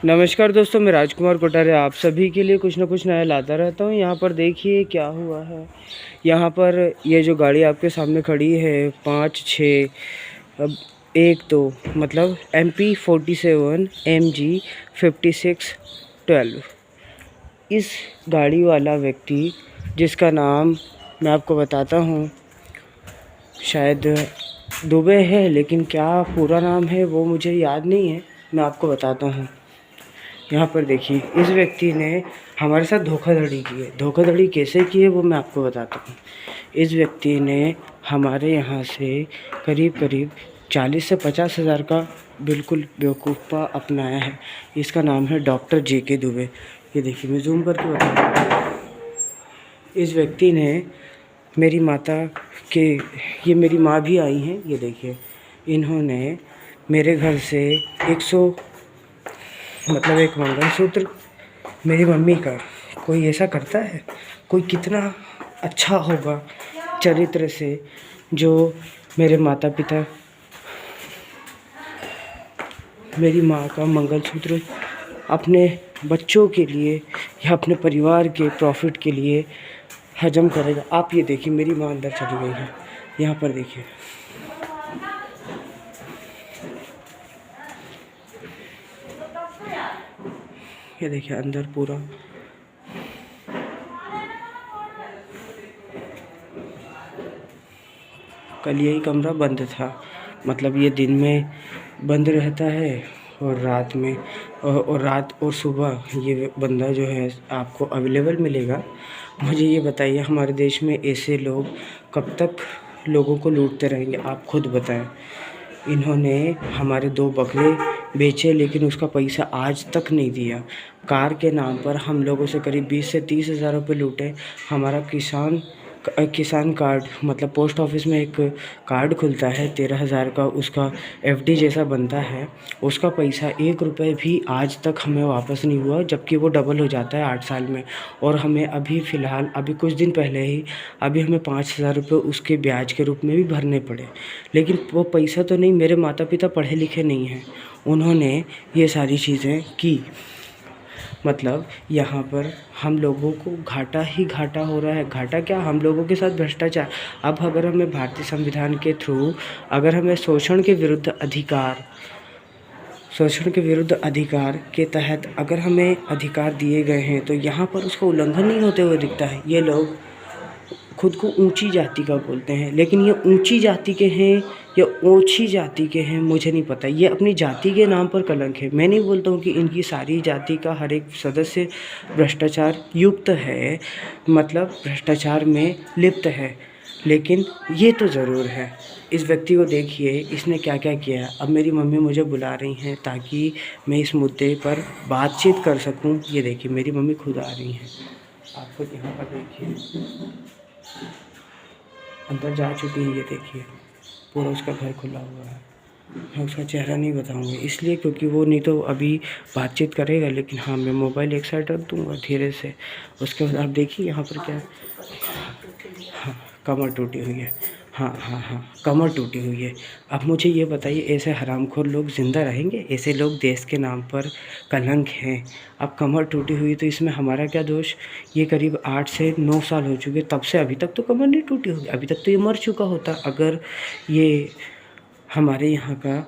नमस्कार दोस्तों, मैं राजकुमार कोटारे आप सभी के लिए कुछ ना कुछ नया लाता रहता हूँ। यहाँ पर देखिए क्या हुआ है। यहाँ पर ये जो गाड़ी आपके सामने खड़ी है 5-6 अब 1-2 मतलब MP47 MG 5612। इस गाड़ी वाला व्यक्ति जिसका नाम मैं आपको बताता हूँ, शायद दुबे है, लेकिन क्या पूरा नाम है वो मुझे याद नहीं है। मैं आपको बताता हूँ। यहाँ पर देखिए, इस व्यक्ति ने हमारे साथ धोखाधड़ी की है। धोखाधड़ी कैसे की है वो मैं आपको बताता हूँ। इस व्यक्ति ने हमारे यहाँ से करीब करीब 40 से 50 हज़ार का बिल्कुल बेवकूफ़ा अपनाया है। इसका नाम है डॉक्टर JK दुबे। ये देखिए, मैं जूम करके बताऊँ। इस व्यक्ति ने मेरी माता के, ये मेरी माँ भी आई हैं, ये देखिए, इन्होंने मेरे घर से 100 मतलब एक मंगलसूत्र मेरी मम्मी का। कोई ऐसा करता है? कोई कितना अच्छा होगा चरित्र से जो मेरे माता पिता, मेरी माँ का मंगलसूत्र अपने बच्चों के लिए या अपने परिवार के प्रॉफिट के लिए हजम करेगा। आप ये देखिए, मेरी माँ अंदर चली गई है। यहाँ पर देखिए, ये देखिए अंदर पूरा कल यही कमरा बंद था। मतलब ये दिन में बंद रहता है और रात में और रात और सुबह ये बंदा जो है आपको अवेलेबल मिलेगा। मुझे ये बताइए, हमारे देश में ऐसे लोग कब तक लोगों को लूटते रहेंगे? आप खुद बताएं। इन्होंने हमारे 2 बकरे बेचे, लेकिन उसका पैसा आज तक नहीं दिया। कार के नाम पर हम लोगों से करीब 20 से 30 हज़ार रुपये लूटे। हमारा किसान कार्ड, मतलब पोस्ट ऑफिस में एक कार्ड खुलता है 13,000 का, उसका FD जैसा बनता है। उसका पैसा 1 रुपये भी आज तक हमें वापस नहीं हुआ, जबकि वो डबल हो जाता है 8 साल में। और हमें अभी फ़िलहाल अभी कुछ दिन पहले ही अभी हमें 5,000 रुपये उसके ब्याज के रूप में भी भरने पड़े। लेकिन वो पैसा तो नहीं, मेरे माता पिता पढ़े लिखे नहीं हैं, उन्होंने ये सारी चीज़ें की। मतलब यहाँ पर हम लोगों को घाटा ही घाटा हो रहा है। घाटा क्या, हम लोगों के साथ भ्रष्टाचार। अब अगर हमें भारतीय संविधान के थ्रू अगर हमें शोषण के विरुद्ध अधिकार के तहत अगर हमें अधिकार दिए गए हैं, तो यहाँ पर उसका उल्लंघन नहीं होते हुए दिखता है। ये लोग खुद को ऊंची जाति का बोलते हैं, लेकिन ये ऊंची जाति के हैं या ओछी जाति के हैं मुझे नहीं पता। ये अपनी जाति के नाम पर कलंक है। मैं नहीं बोलता हूँ कि इनकी सारी जाति का हर एक सदस्य भ्रष्टाचार युक्त है, मतलब भ्रष्टाचार में लिप्त है, लेकिन ये तो ज़रूर है। इस व्यक्ति को देखिए, इसने क्या क्या किया है। अब मेरी मम्मी मुझे बुला रही हैं ताकि मैं इस मुद्दे पर बातचीत कर सकूं। ये देखिए, मेरी मम्मी खुद आ रही हैं। आप खुद यहाँ पर देखिए, अंदर जा चुकी है। ये देखिए, पूरा उसका घर खुला हुआ है। मैं उसका चेहरा नहीं बताऊंगा इसलिए क्योंकि वो नहीं तो अभी बातचीत करेगा, लेकिन हाँ, मैं मोबाइल एक साइड रख दूंगा धीरे से। उसके बाद आप देखिए यहाँ पर क्या है। हाँ, कमर टूटी हुई है। हाँ, कमर टूटी हुई है। अब मुझे ये बताइए, ऐसे हरामखोर लोग ज़िंदा रहेंगे? ऐसे लोग देश के नाम पर कलंक हैं। अब कमर टूटी हुई तो इसमें हमारा क्या दोष? ये करीब 8 से 9 साल हो चुके, तब से अभी तक तो कमर नहीं टूटी होगी। अभी तक तो ये मर चुका होता अगर ये हमारे यहाँ का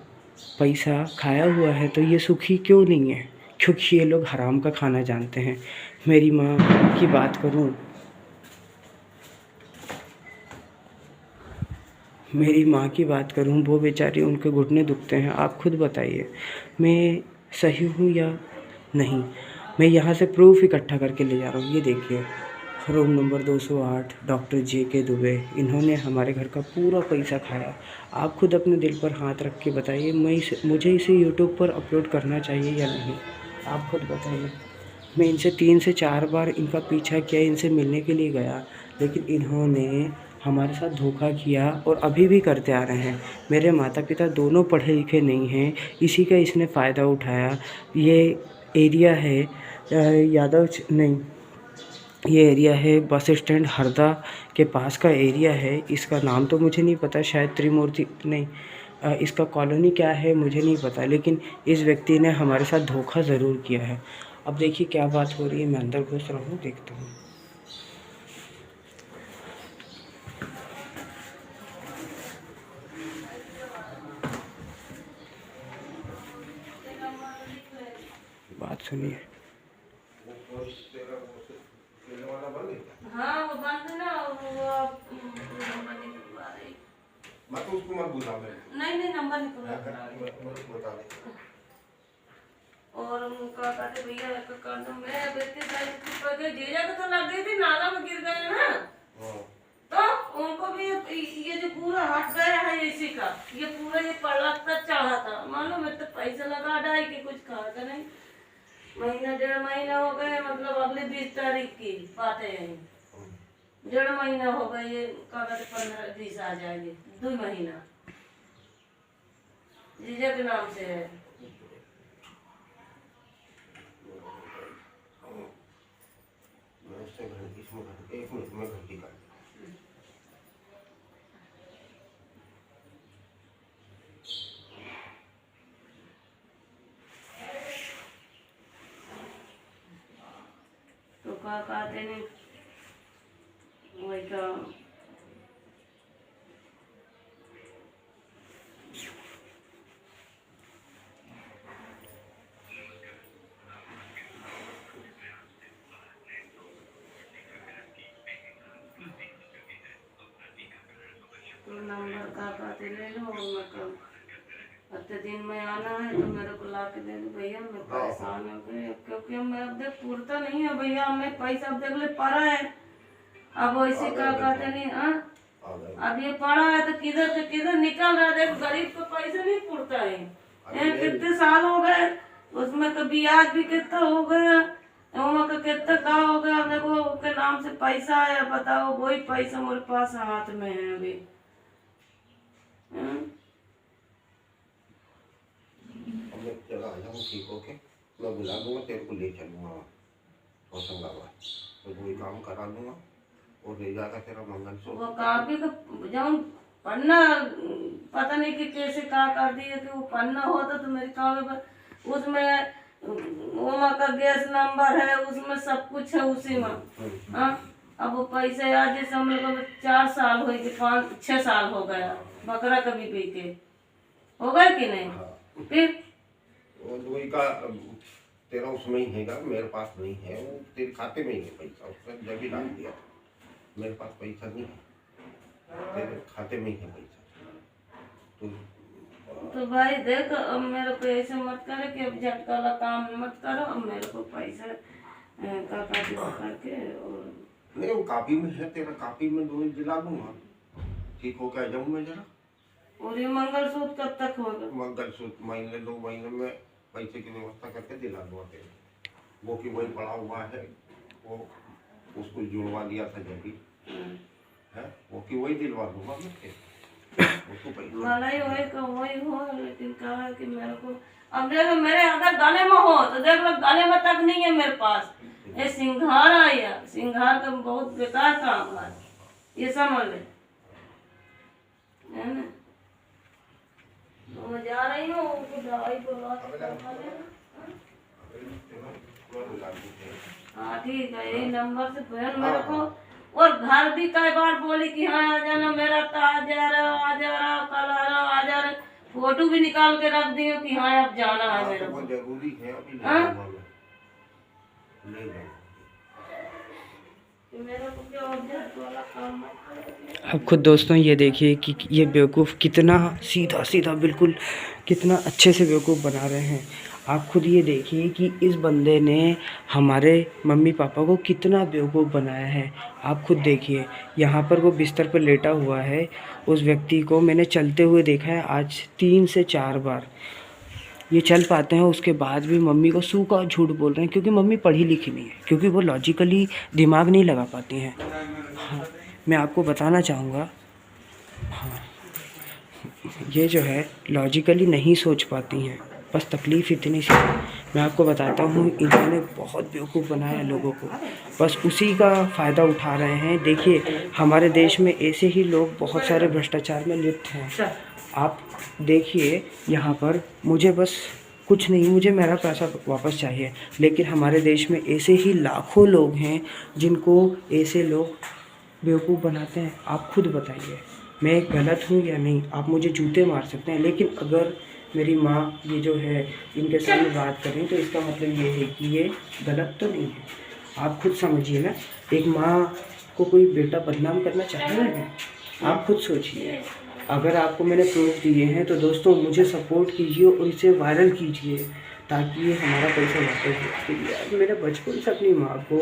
पैसा खाया हुआ है। तो ये सुखी क्यों नहीं है? क्योंकि ये लोग हराम का खाना जानते हैं। मेरी माँ की बात करूँ, वो बेचारी, उनके घुटने दुखते हैं। आप खुद बताइए, मैं सही हूँ या नहीं? मैं यहाँ से प्रूफ इकट्ठा करके ले जा रहा हूँ। ये देखिए, room number 208, doctor JK Dubey. इन्होंने हमारे घर का पूरा पैसा खाया। आप खुद अपने दिल पर हाथ रख के बताइए, मुझे इसे यूट्यूब पर अपलोड करना चाहिए या नहीं? आप खुद बताइए। मैं इनसे 3 से 4 बार इनका पीछा किया, इनसे मिलने के लिए गया, लेकिन इन्होंने हमारे साथ धोखा किया और अभी भी करते आ रहे हैं। मेरे माता पिता दोनों पढ़े लिखे नहीं हैं, इसी का इसने फ़ायदा उठाया। ये एरिया है ये एरिया है बस स्टैंड हरदा के पास का एरिया है। इसका नाम तो मुझे नहीं पता, शायद त्रिमूर्ति नहीं, इसका कॉलोनी क्या है मुझे नहीं पता, लेकिन इस व्यक्ति ने हमारे साथ धोखा ज़रूर किया है। अब देखिए क्या बात हो रही है, मैं अंदर घुस रहा हूँ, देखता हूँ। बात सुनिए। हाँ वो बंद ना मत उसको मत बुला मेरे। नहीं नंबर निकल बता दे। और उनका कहते भैया कर दो। मैं अब इतने सारे जीजा को तो लग गई थी, नाला में गिर गए ना, तो उनको भी ये जो पूरा हट गया है इसी का, ये पूरा ये पलक तक चढ़ा था। मालूम मैं तो पैसा लगा डाई कि कुछ खाता नहीं। महीना 1.5 महीना हो गए, मतलब अगले 20 तारीख की बात है। 1.5 महीना हो गए, ये कागज 15-20 आ जाएंगे, 2 महीना जीजा के नाम से है। एक मिनट में घंटी कर तो क्या कहते नहीं वही का तो नंबर का कहते ले लो। मतलब हफ्ते दिन में आना है तो मेरे को ला के दे दो भैया, मैं परेशान हो गई, क्योंकि मैं अब देख पूरता नहीं है भैया, मैं पैसा अब देख ले पड़ा है। अब वैसे क्या कहते नहीं, अब ये पड़ा है तो किधर से किधर निकल रहा है। देख गरीब को पैसा नहीं पूरता है। कितने साल हो गए, उसमें तो ब्याज भी कितना हो गया, वहाँ का कितना का हो गया। देखो के नाम से पैसा है, बताओ वही पैसा मेरे पास हाथ में है अभी। चला आ जाऊँ, ठीक हो के मैं बुला दूंगा, तेरे को ले चलूँगा होशंगाबाद, तो वही काम करा दूंगा और ले जाकर तेरा मंगलसूत्र। वो काफी का जब पन्ना पता नहीं कि कैसे का कर दिए कि वो पन्ना होता तो मेरे कागज उसमें वहाँ का गैस नंबर है, उसमें सब कुछ है उसी में। हाँ अब वो पैसे आज जैसे हम लोग 4 साल हो गए, 5-6 साल हो गया बकरा कभी पी के हो गए कि नहीं। फिर वही का तेरा उसमें ही हैगा, मेरे पास नहीं है, वो तेरे खाते में ही है पैसा, उसने जब ही डाल दिया। मेरे पास पैसा नहीं है, तेरे खाते में ही है पैसा। तो भाई देख अब मेरे को ऐसे मत करे कि अब झटका वाला काम मत करो। अब मेरे को पैसा का करके और नहीं वो कापी में है, तेरा कापी में दो दिला दूंगा, ठीक हो क्या जाऊँ मैं जरा। और ये मंगलसूत्र कब तक होगा? मंगलसूत्र महीने 2 महीने में पैसे की व्यवस्था करके दिला दूंगा तेरे। वो कि वही पड़ा हुआ है, वो उसको जुड़वा दिया था जब भी है, वो कि वही दिलवा दूंगा मैं उसको पैसा। मलाई वही हो, लेकिन कहा है कि मेरे को अब देखो मेरे अगर गले में हो तो देख लो, गले में तक नहीं है मेरे पास। ये सिंघार आया, सिंघार का बहुत बेकार काम है, ये समझ ले है ना। तो मैं जा रही हूँ दवाई बोला। हाँ ठीक है, यही नंबर से बहन मेरे को। और घर भी कई बार बोली कि हाँ आ जाना, मेरा तो आ जा रहा कल आ जा रहा। फोटो भी निकाल के रख दी कि हाँ अब जाना है मेरे को। जरूरी है अभी अब खुद दोस्तों ये देखिए कि ये बेवकूफ़ कितना सीधा सीधा बिल्कुल कितना अच्छे से बेवकूफ़ बना रहे हैं। आप खुद ये देखिए कि इस बंदे ने हमारे मम्मी पापा को कितना बेवकूफ़ बनाया है। आप खुद देखिए, यहाँ पर वो बिस्तर पर लेटा हुआ है। उस व्यक्ति को मैंने चलते हुए देखा है आज 3 से 4 बार। ये चल पाते हैं, उसके बाद भी मम्मी को सूखा झूठ बोल रहे हैं, क्योंकि मम्मी पढ़ी लिखी नहीं है, क्योंकि वो लॉजिकली दिमाग नहीं लगा पाती हैं। हाँ मैं आपको बताना चाहूँगा, हाँ ये जो है लॉजिकली नहीं सोच पाती हैं, बस तकलीफ़ इतनी सी है। मैं आपको बताता हूँ, इन्होंने बहुत बेवकूफ़ बनाया लोगों को, बस उसी का फ़ायदा उठा रहे हैं। देखिए हमारे देश में ऐसे ही लोग बहुत सारे भ्रष्टाचार में लिप्त हैं। आप देखिए यहाँ पर मुझे बस कुछ नहीं, मुझे मेरा पैसा वापस चाहिए, लेकिन हमारे देश में ऐसे ही लाखों लोग हैं जिनको ऐसे लोग बेवकूफ़ बनाते हैं। आप खुद बताइए मैं गलत हूँ या नहीं? आप मुझे जूते मार सकते हैं, लेकिन अगर मेरी माँ ये जो है इनके सामने बात करें तो इसका मतलब ये है कि ये गलत तो नहीं है। आप खुद समझिए ना, एक माँ को कोई बेटा बदनाम करना चाहेगा क्या? आप खुद सोचिए। अगर आपको मैंने प्रूफ दिए हैं तो दोस्तों मुझे सपोर्ट कीजिए और इसे वायरल कीजिए ताकि ये हमारा पैसा वापस हो। यार मेरे बचपन से अपनी माँ को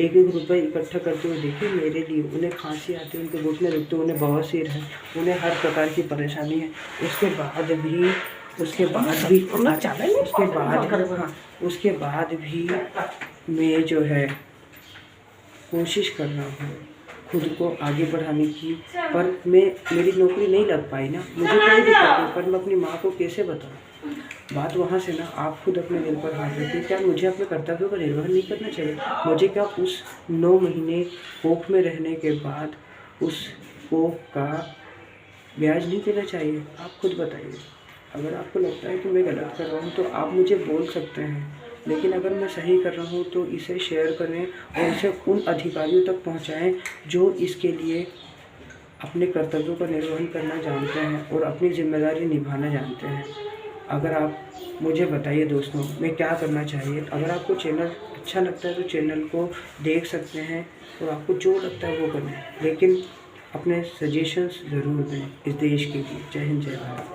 1-1 रुपये इकट्ठा करते हुए देखिए मेरे लिए। उन्हें खांसी आती है, उनके घुटने दुखते, उन्हें बवासीर है, उन्हें हर प्रकार की परेशानी है। उसके बाद भी मैं जो है कोशिश कर रहा हूँ खुद को आगे बढ़ाने की, पर मेरी नौकरी नहीं लग पाई ना, मुझे कोई दिक्कत नहीं, पर मैं अपनी माँ को कैसे बताऊँ? बात वहाँ से ना, आप खुद अपने दिल पर हाथ रखिए। क्या मुझे अपने कर्तव्यों का निर्वहन नहीं करना चाहिए? मुझे क्या उस 9 महीने कोख में रहने के बाद उस कोख का ब्याज नहीं देना चाहिए? आप खुद बताइए। अगर आपको लगता है कि मैं गलत कर रहा हूँ तो आप मुझे बोल सकते हैं, लेकिन अगर मैं सही कर रहा हूँ तो इसे शेयर करें और इसे उन अधिकारियों तक पहुँचाएं जो इसके लिए अपने कर्तव्यों का निर्वहन करना जानते हैं और अपनी जिम्मेदारी निभाना जानते हैं। अगर आप मुझे बताइए दोस्तों मैं क्या करना चाहिए? अगर आपको चैनल अच्छा लगता है तो चैनल को देख सकते हैं और आपको जो लगता है वो करें, लेकिन अपने सजेशंस ज़रूर दें इस देश के लिए। जय हिंद, जय भारत।